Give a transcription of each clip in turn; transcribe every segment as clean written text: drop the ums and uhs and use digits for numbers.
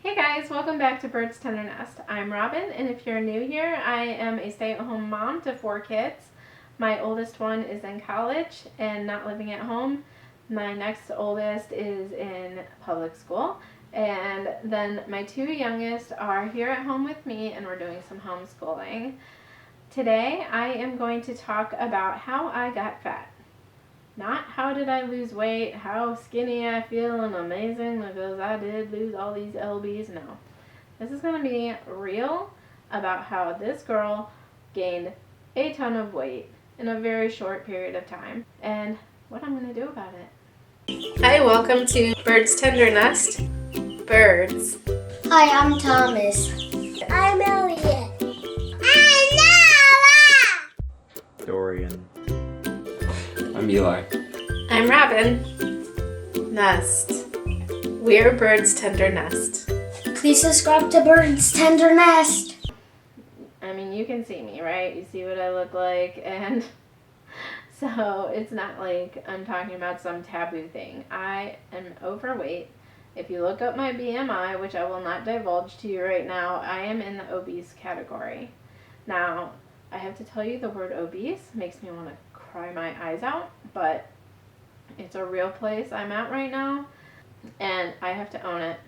Hey guys, welcome back to Bird's Tender Nest. I'm Robin, and if you're new here, I am a stay-at-home mom to 4 kids. My oldest one is in college and not living at home. My next oldest is in public school, and then my 2 youngest are here at home with me, and we're doing some homeschooling. Today, I am going to talk about how I got fat. Not how did I lose weight, how skinny I feel and amazing because I did lose all these lbs. No. This is going to be real about how this girl gained a ton of weight in a very short period of time and what I'm going to do about it. Hi, welcome to Bird's Tender Nest. Birds. Hi, I'm Thomas. I'm Elliot. I'm Noah. Dorian. I'm Eli. I'm Robin. Nest. We're Bird's Tender Nest. Please subscribe to Bird's Tender Nest. I mean, you can see me, right? You see what I look like, and so it's not like I'm talking about some taboo thing. I am overweight. If you look up my BMI, which I will not divulge to you right now, I am in the obese category. Now, I have to tell you, the word obese makes me want to cry my eyes out, but it's a real place I'm at right now, and I have to own it.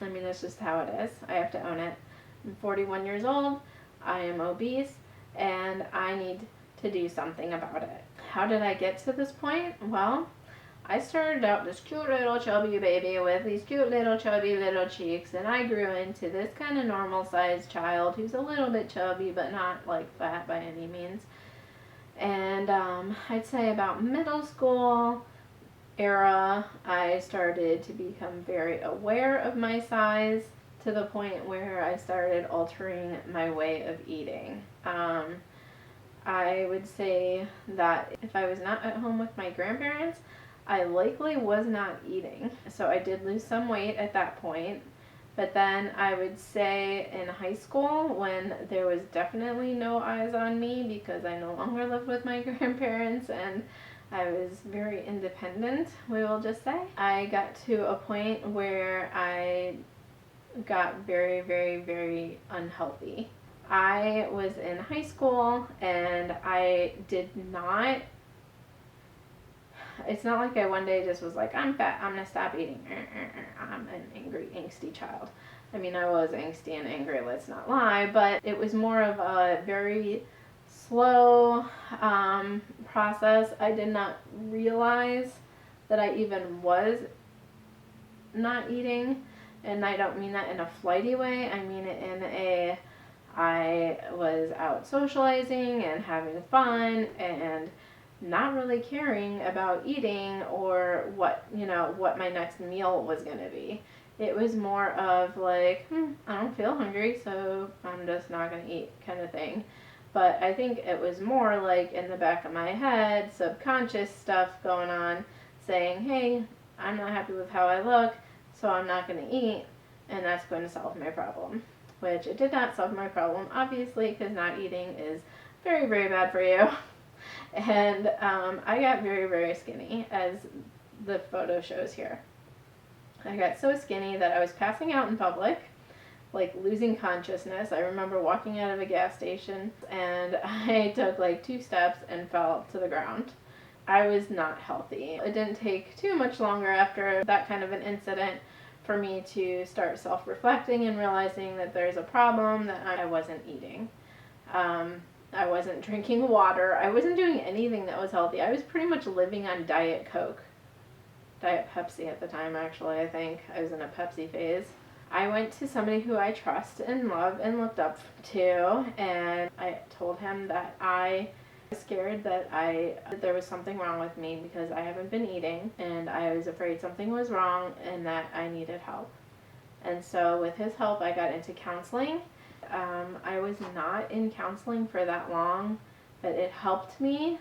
I mean, that's just how it is. I have to own it. I'm 41 years old, I am obese, and I need to do something about it. How did I get to this point? Well, I started out this cute little chubby baby with these cute little chubby little cheeks, and I grew into this kind of normal sized child who's a little bit chubby but not like fat by any means. And I'd say about middle school era, I started to become very aware of my size to the point where I started altering my way of eating. I would say that if I was not at home with my grandparents, I likely was not eating. So I did lose some weight at that point. But then I would say in high school, when there was definitely no eyes on me because I no longer lived with my grandparents and I was very independent, we will just say, I got to a point where I got very, very, very unhealthy. I was in high school and I did not, it's not like I one day just was like, I'm fat, I'm going to stop eating. I'm an angry, angsty child. I mean, I was angsty and angry, let's not lie, but it was more of a very slow process. I did not realize that I even was not eating, and I don't mean that in a flighty way. I mean it in a, I was out socializing and having fun and not really caring about eating or what my next meal was going to be. It was more of like, I don't feel hungry, so I'm just not going to eat kind of thing. But I think it was more like in the back of my head, subconscious stuff going on, saying, hey, I'm not happy with how I look, so I'm not going to eat, and that's going to solve my problem. Which it did not solve my problem, obviously, because not eating is very, very bad for you. And I got very, very skinny, as the photo shows here. I got so skinny that I was passing out in public, like losing consciousness. I remember walking out of a gas station and I took like 2 steps and fell to the ground. I was not healthy. It didn't take too much longer after that kind of an incident for me to start self-reflecting and realizing that there's a problem, that I wasn't eating. I wasn't drinking water. I wasn't doing anything that was healthy. I was pretty much living on Diet Coke. Diet Pepsi at the time, actually, I think. I was in a Pepsi phase. I went to somebody who I trust and love and looked up to, and I told him that I was scared that there was something wrong with me because I haven't been eating, and I was afraid something was wrong and that I needed help. And so with his help, I got into counseling. I was not in counseling for that long, but it helped me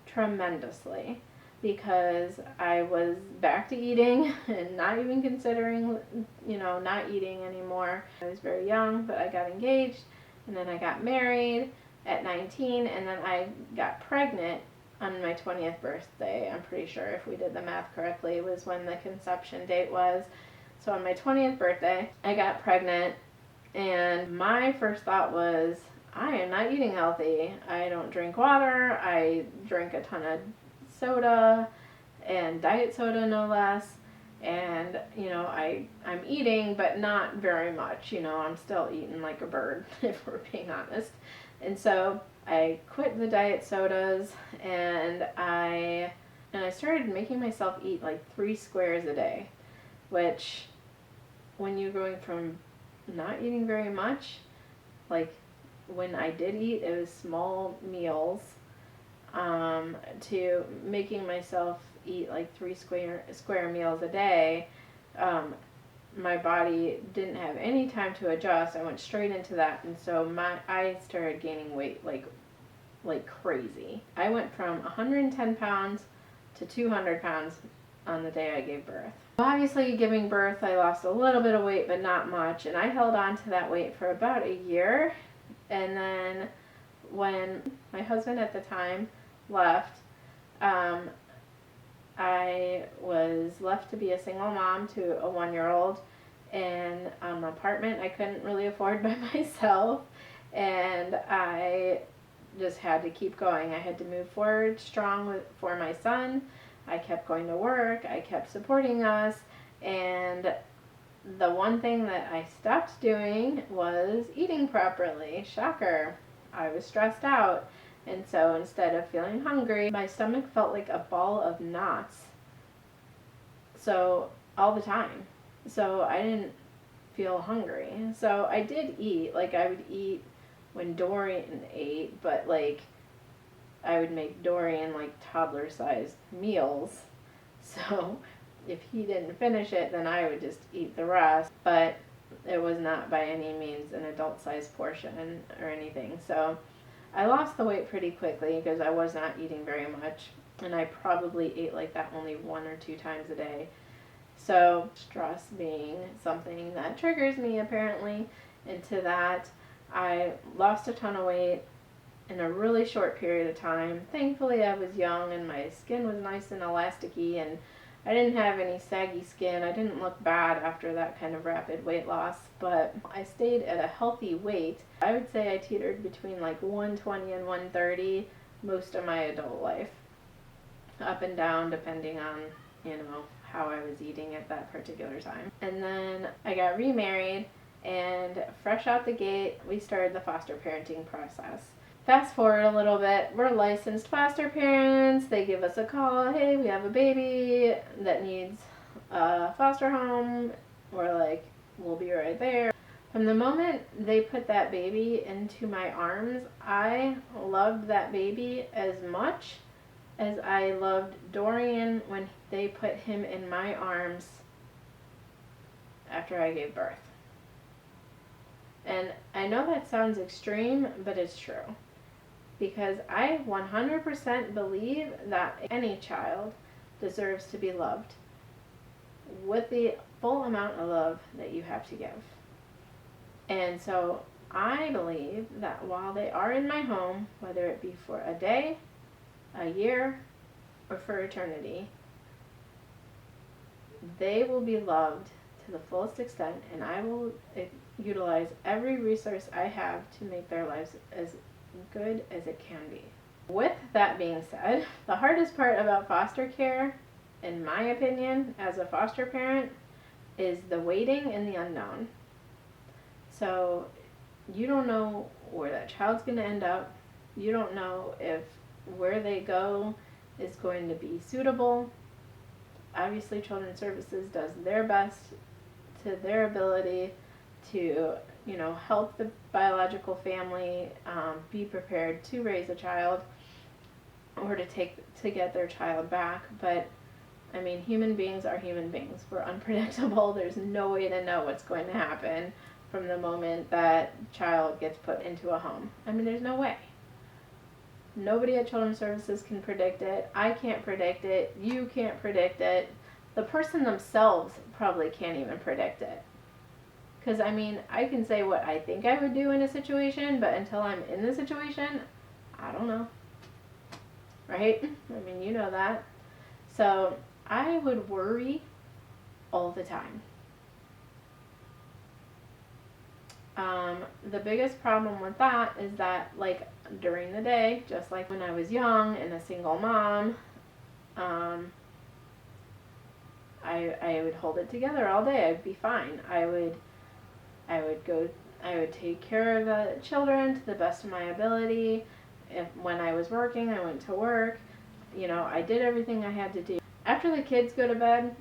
tremendously because I was back to eating and not even considering, not eating anymore. I was very young, but I got engaged, and then I got married at 19, and then I got pregnant on my 20th birthday. I'm pretty sure, if we did the math correctly, was when the conception date was. So on my 20th birthday, I got pregnant, and my first thought was, I am not eating healthy. I don't drink water. I drink a ton of soda, and diet soda no less. And, I'm eating, but not very much. I'm still eating like a bird, if we're being honest. And so I quit the diet sodas, and I started making myself eat like 3 squares a day, which when you're going from not eating very much, like when I did eat, it was small meals, to making myself eat like 3 square meals a day. My body didn't have any time to adjust. I went straight into that, and so I started gaining weight like crazy. I went from 110 pounds to 200 pounds on the day I gave birth. Obviously, giving birth, I lost a little bit of weight, but not much, and I held on to that weight for about a year. And then when my husband at the time left, I was left to be a single mom to a 1-year-old in an apartment I couldn't really afford by myself, and I just had to keep going. I had to move forward strong for my son. I kept going to work. I kept supporting us, and the one thing that I stopped doing was eating properly. Shocker. I was stressed out. And so instead of feeling hungry, my stomach felt like a ball of knots. So all the time. So I didn't feel hungry. So I did eat. Like I would eat when Dorian ate, but like I would make Dorian like toddler-sized meals. So if he didn't finish it, then I would just eat the rest. But it was not by any means an adult-sized portion or anything. So I lost the weight pretty quickly because I was not eating very much. And I probably ate like that only 1 or 2 times a day. So stress being something that triggers me apparently into that, I lost a ton of weight in a really short period of time. Thankfully, I was young and my skin was nice and elasticy, and I didn't have any saggy skin. I didn't look bad after that kind of rapid weight loss, but I stayed at a healthy weight. I would say I teetered between like 120 and 130 most of my adult life, up and down depending on, how I was eating at that particular time. And then I got remarried, and fresh out the gate, we started the foster parenting process. Fast forward a little bit, we're licensed foster parents. They give us a call, hey, we have a baby that needs a foster home. We're like, we'll be right there. From the moment they put that baby into my arms, I loved that baby as much as I loved Dorian when they put him in my arms after I gave birth. And I know that sounds extreme, but it's true. Because I 100% believe that any child deserves to be loved with the full amount of love that you have to give. And so I believe that while they are in my home, whether it be for a day, a year, or for eternity, they will be loved to the fullest extent, and I will utilize every resource I have to make their lives as good as it can be. With that being said, the hardest part about foster care, in my opinion, as a foster parent, is the waiting and the unknown. So you don't know where that child's going to end up. You don't know if where they go is going to be suitable. Obviously, Children's Services does their best to their ability to, help the biological family be prepared to raise a child or to get their child back. But I mean, human beings are human beings. We're unpredictable. There's no way to know what's going to happen from the moment that child gets put into a home. I mean, there's no way. Nobody at Children's Services can predict it. I can't predict it. You can't predict it. The person themselves probably can't even predict it. Because, I mean, I can say what I think I would do in a situation, but until I'm in the situation, I don't know. Right? I mean, you know that. So I would worry all the time. The biggest problem with that is that, like, during the day, just like when I was young and a single mom, I would hold it together all day. I'd be fine. I would take care of the children to the best of my ability. When I was working, I went to work. I did everything I had to do. After the kids go to bed,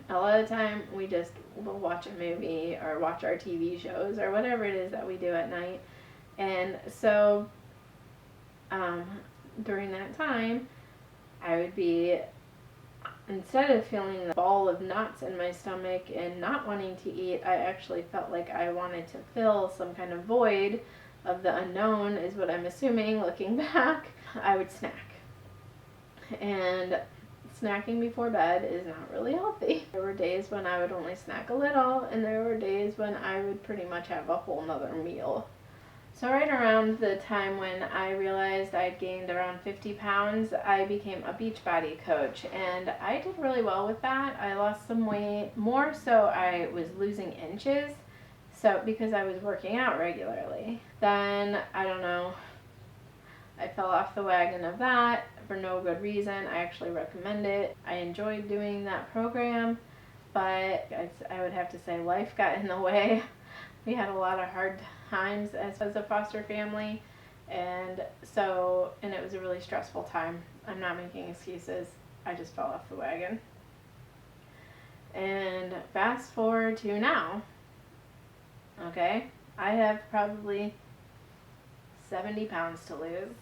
a lot of the time we'll watch a movie or watch our TV shows or whatever it is that we do at night. And so during that time, I would be, instead of feeling the ball of knots in my stomach and not wanting to eat, I actually felt like I wanted to fill some kind of void of the unknown, is what I'm assuming looking back. I would snack. And snacking before bed is not really healthy. There were days when I would only snack a little, and there were days when I would pretty much have a whole nother meal. So right around the time when I realized I'd gained around 50 pounds, I became a Beachbody Coach, and I did really well with that. I lost some weight, more so I was losing inches, so because I was working out regularly. Then, I don't know, I fell off the wagon of that for no good reason. I actually recommend it. I enjoyed doing that program, but I would have to say life got in the way. We had a lot of hard times as a foster family, and it was a really stressful time. I'm not making excuses. I just fell off the wagon. And fast forward to now, okay, I have probably 70 pounds to lose,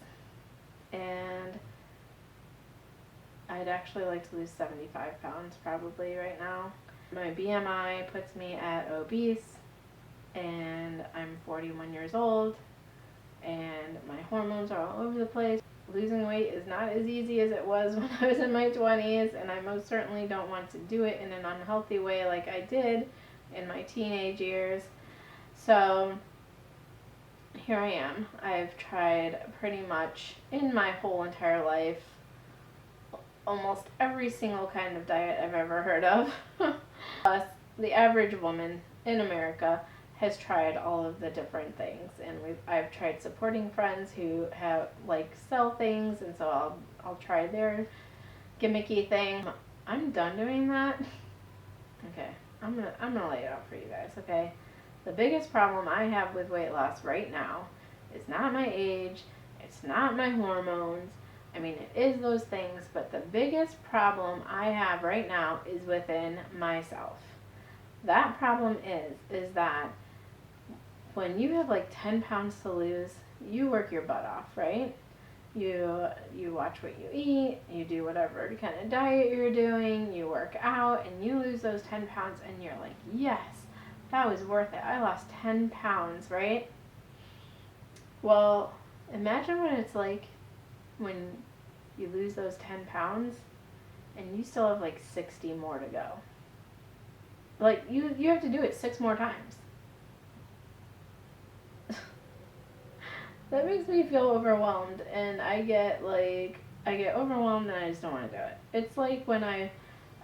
and I'd actually like to lose 75 pounds probably right now. My BMI puts me at obese, and I'm 41 years old, and my hormones are all over the place. Losing weight is not as easy as it was when I was in my 20s, and I most certainly don't want to do it in an unhealthy way like I did in my teenage years. So here I am. I've tried pretty much in my whole entire life almost every single kind of diet I've ever heard of. Plus, the average woman in America has tried all of the different things, and I've tried supporting friends who have sell things, and so I'll try their gimmicky thing. I'm done doing that. Okay, I'm gonna lay it out for you guys. Okay, the biggest problem I have with weight loss right now is not my age, it's not my hormones. I mean, it is those things, but the biggest problem I have right now is within myself. That problem is that when you have 10 pounds to lose, you work your butt off, right? You watch what you eat, you do whatever kind of diet you're doing, you work out, and you lose those 10 pounds, and you're like, yes, that was worth it. I lost 10 pounds, right? Well, imagine what it's like when you lose those 10 pounds and you still have 60 more to go. You have to do it 6 more times. That makes me feel overwhelmed, and I get overwhelmed and I just don't want to do it. It's like when I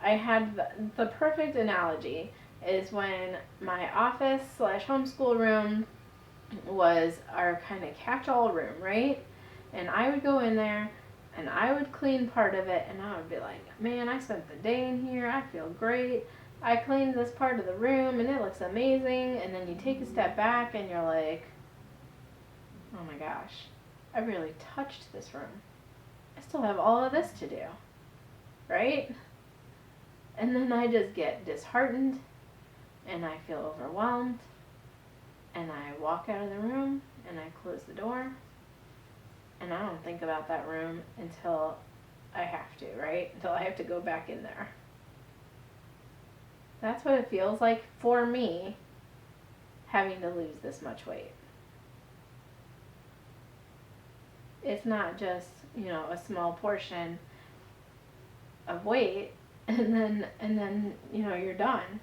had the perfect analogy is when my office / homeschool room was our kind of catch-all room, right? And I would go in there and I would clean part of it, and I would be like, man, I spent the day in here, I feel great. I cleaned this part of the room and it looks amazing. And then you take a step back and you're like, oh my gosh, I really touched this room. I still have all of this to do, right? And then I just get disheartened and I feel overwhelmed, and I walk out of the room and I close the door, and I don't think about that room until I have to, right? Until I have to go back in there. That's what it feels like for me, having to lose this much weight. It's not just, a small portion of weight and then you're done.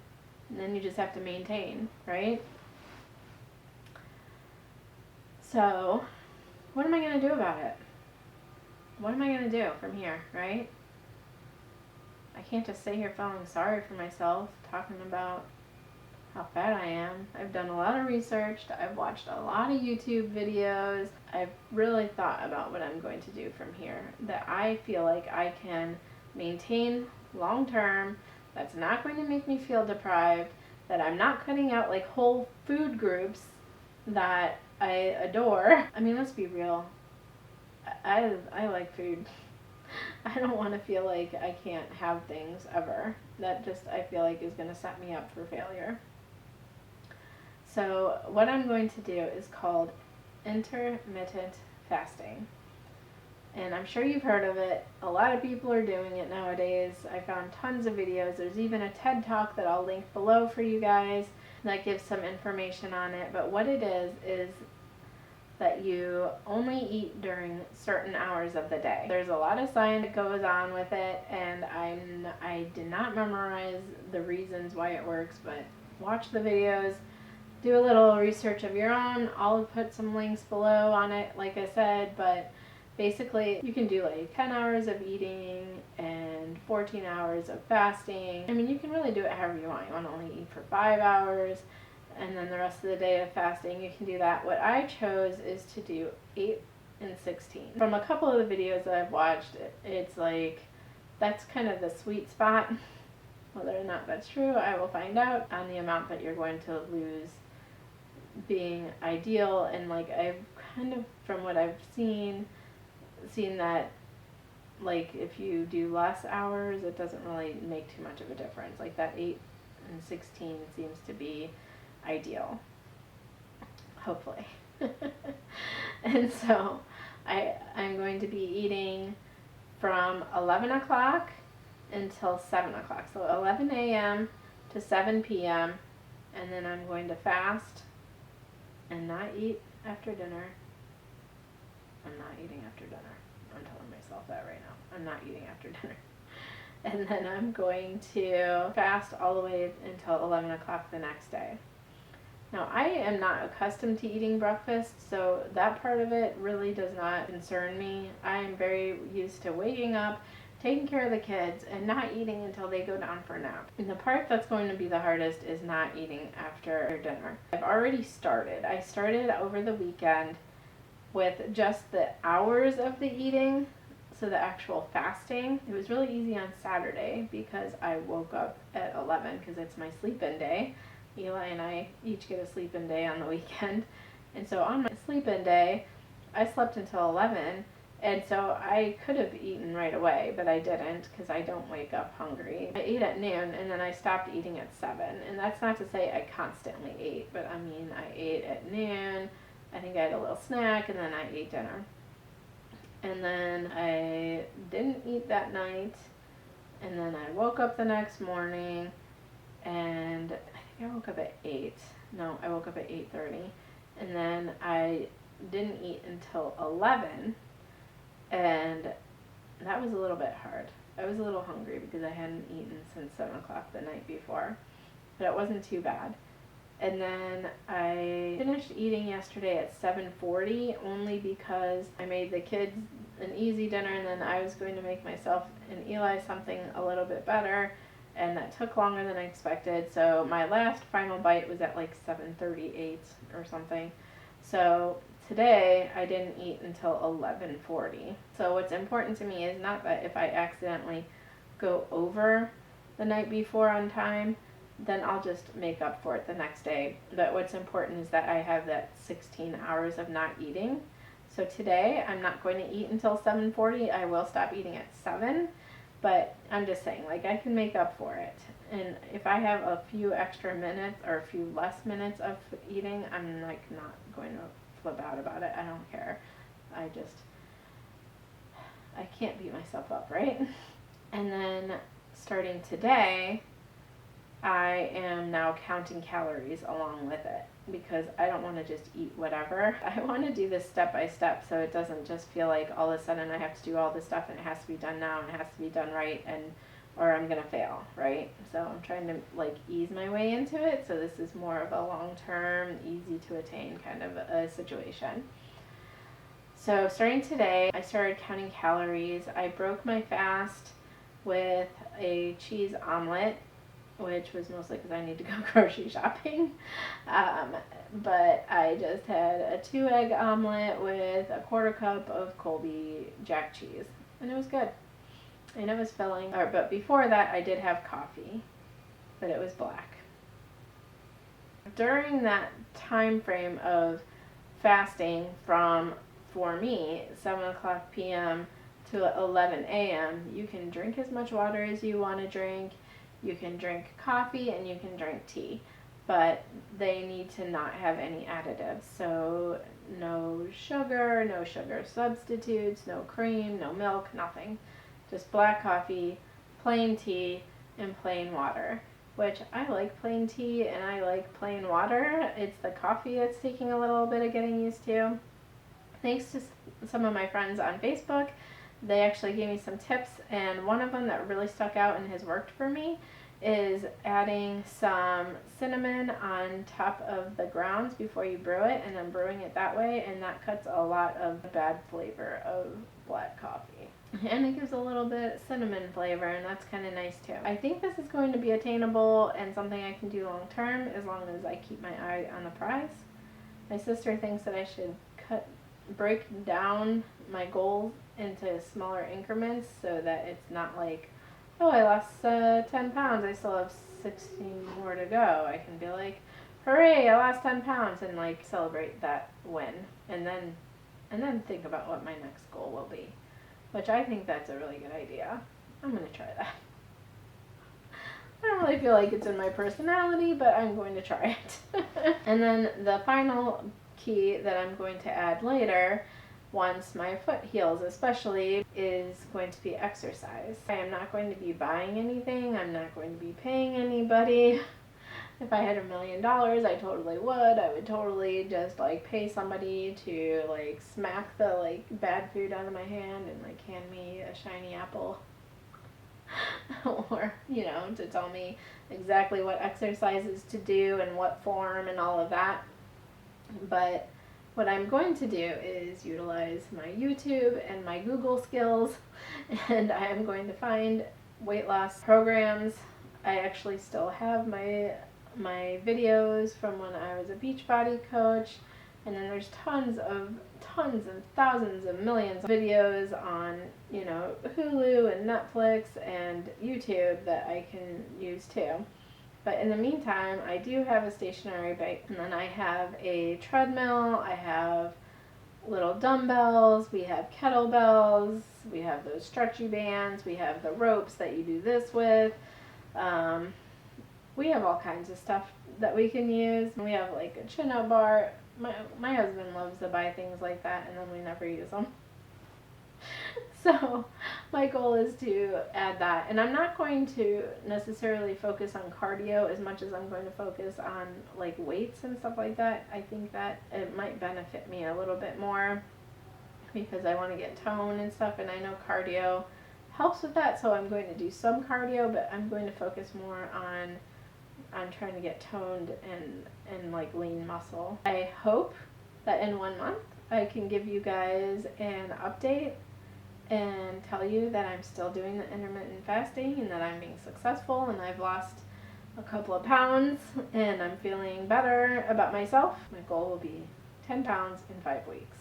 And then you just have to maintain, right? So, what am I going to do about it? What am I going to do from here, right? I can't just sit here feeling sorry for myself, talking about how fat I am. I've done a lot of research. I've watched a lot of YouTube videos. I've really thought about what I'm going to do from here that I feel like I can maintain long term, that's not going to make me feel deprived, that I'm not cutting out like whole food groups that I adore. I mean, let's be real. I like food. I don't want to feel like I can't have things ever. That just, I feel like, is going to set me up for failure. So what I'm going to do is called Intermittent Fasting. And I'm sure you've heard of it. A lot of people are doing it nowadays. I found tons of videos. There's even a TED Talk that I'll link below for you guys that gives some information on it. But what it is that you only eat during certain hours of the day. There's a lot of science that goes on with it, and I did not memorize the reasons why it works, but watch the videos, do a little research of your own. I'll put some links below on it, like I said, but basically you can do like 10 hours of eating and 14 hours of fasting. I mean, you can really do it however you want. You want to only eat for 5 hours, and then the rest of the day of fasting, you can do that. What I chose is to do 8 and 16. From a couple of the videos that I've watched, it's like, that's kind of the sweet spot. Whether or not that's true, I will find out on the amount that you're going to lose being ideal. And like, I've kind of, from what I've seen that like if you do less hours, it doesn't really make too much of a difference. Like that 8 and 16 seems to be ideal, hopefully. And so I'm going to be eating from 11 o'clock until 7 o'clock. So 11 a.m. to 7 p.m. And then I'm going to fast and not eat after dinner. I'm not eating after dinner. I'm telling myself that right now. I'm not eating after dinner. And then I'm going to fast all the way until 11 o'clock the next day. Now, I am not accustomed to eating breakfast, so that part of it really does not concern me. I am very used to waking up, taking care of the kids, and not eating until they go down for a nap. And the part that's going to be the hardest is not eating after dinner. I've already started. I started over the weekend with just the hours of the eating, so the actual fasting. It was really easy on Saturday because I woke up at 11 because it's my sleep-in day. Eli and I each get a sleep-in day on the weekend. And so on my sleep-in day, I slept until 11. And so I could have eaten right away, but I didn't because I don't wake up hungry. I ate at noon, and then I stopped eating at 7. And that's not to say I constantly ate, but I mean, I ate at noon. I think I had a little snack, and then I ate dinner. And then I didn't eat that night. And then I woke up the next morning, and I woke up at 8. No, I woke up at 8:30. And then I didn't eat until 11. And that was a little bit hard. I was a little hungry because I hadn't eaten since 7 o'clock the night before. But it wasn't too bad. And then I finished eating yesterday at 7:40 only because I made the kids an easy dinner, and then I was going to make myself and Eli something a little bit better. And that took longer than I expected. So my last final bite was at like 7:38 or something. So today I didn't eat until 11:40. So what's important to me is not that if I accidentally go over the night before on time, then I'll just make up for it the next day. But what's important is that I have that 16 hours of not eating. So today I'm not going to eat until 7:40. I will stop eating at 7. But I'm just saying, like, I can make up for it. And if I have a few extra minutes or a few less minutes of eating, I'm, like, not going to flip out about it. I don't care. I can't beat myself up, right? And then starting today, I am now counting calories along with it because I don't want to just eat whatever. I want to do this step by step so it doesn't just feel like all of a sudden I have to do all this stuff and it has to be done now and it has to be done right, and or I'm going to fail, right? So I'm trying to like ease my way into it, so this is more of a long-term, easy to attain kind of a situation. So starting today, I started counting calories. I broke my fast with a cheese omelet. which was mostly because I need to go grocery shopping. But I just had a 2-egg omelet with a 1/4 cup of Colby Jack cheese, and it was good. And it was filling. But before that, I did have coffee, but it was black. During that time frame of fasting from, for me, 7 o'clock p.m. to 11 a.m., you can drink as much water as you want to drink. You can drink coffee and you can drink tea, but they need to not have any additives. So no sugar substitutes, no cream, no milk, nothing. Just black coffee, plain tea, and plain water, which I like plain tea and I like plain water. It's the coffee that's taking a little bit of getting used to. Thanks to some of my friends on Facebook, they actually gave me some tips, and one of them that really stuck out and has worked for me is adding some cinnamon on top of the grounds before you brew it, and then brewing it that way, and that cuts a lot of the bad flavor of black coffee. And it gives a little bit of cinnamon flavor, and that's kind of nice too. I think this is going to be attainable and something I can do long term as long as I keep my eye on the prize. My sister thinks that I should break down my goals into smaller increments so that it's not like, oh, I lost 10 pounds, I still have 16 more to go. I can be like, hooray, I lost 10 pounds, and like celebrate that win, and then think about what my next goal will be, which I think that's a really good idea. I'm going to try that. I don't really feel like it's in my personality, but I'm going to try it. And then the final key that I'm going to add later, once my foot heals especially, is going to be exercise. I am not going to be buying anything. I'm not going to be paying anybody. If I had $1 million, I totally would. I would totally just like pay somebody to like smack the like bad food out of my hand and like hand me a shiny apple. Or, you know, to tell me exactly what exercises to do and what form and all of that. But what I'm going to do is utilize my YouTube and my Google skills, and I am going to find weight loss programs. I actually still have my videos from when I was a Beachbody Coach, and then there's tons and thousands of millions of videos on, you know, Hulu and Netflix and YouTube that I can use too. But in the meantime, I do have a stationary bike, and then I have a treadmill, I have little dumbbells, we have kettlebells, we have those stretchy bands, we have the ropes that you do this with. We have all kinds of stuff that we can use. We have like a chin-up bar. My husband loves to buy things like that, and then we never use them. So my goal is to add that, and I'm not going to necessarily focus on cardio as much as I'm going to focus on like weights and stuff like that. I think that it might benefit me a little bit more because I want to get tone and stuff, and I know cardio helps with that, so I'm going to do some cardio, but I'm going to focus more on trying to get toned and like lean muscle. I hope that in 1 month I can give you guys an update and tell you that I'm still doing the intermittent fasting and that I'm being successful and I've lost a couple of pounds and I'm feeling better about myself. My goal will be 10 pounds in 5 weeks.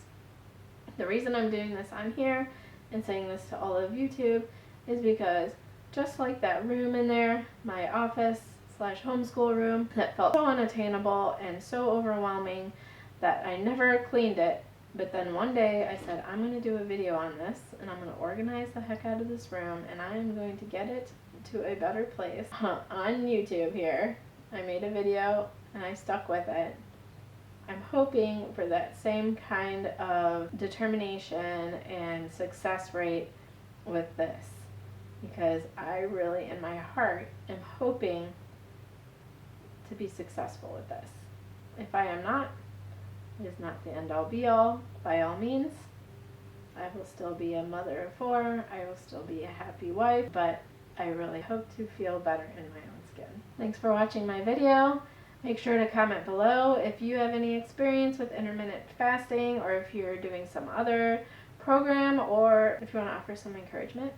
The reason I'm doing this on here and saying this to all of YouTube is because just like that room in there, my office / homeschool room that felt so unattainable and so overwhelming that I never cleaned it. But then one day I said, I'm going to do a video on this, and I'm going to organize the heck out of this room, and I am going to get it to a better place. On YouTube here, I made a video, and I stuck with it. I'm hoping for that same kind of determination and success rate with this, because I really, in my heart, am hoping to be successful with this. If I am not, it is not the end all be all. By all means, I will still be a mother of 4. I will still be a happy wife, but I really hope to feel better in my own skin. Thanks for watching my video. Make sure to comment below if you have any experience with intermittent fasting, or if you're doing some other program, or if you want to offer some encouragement.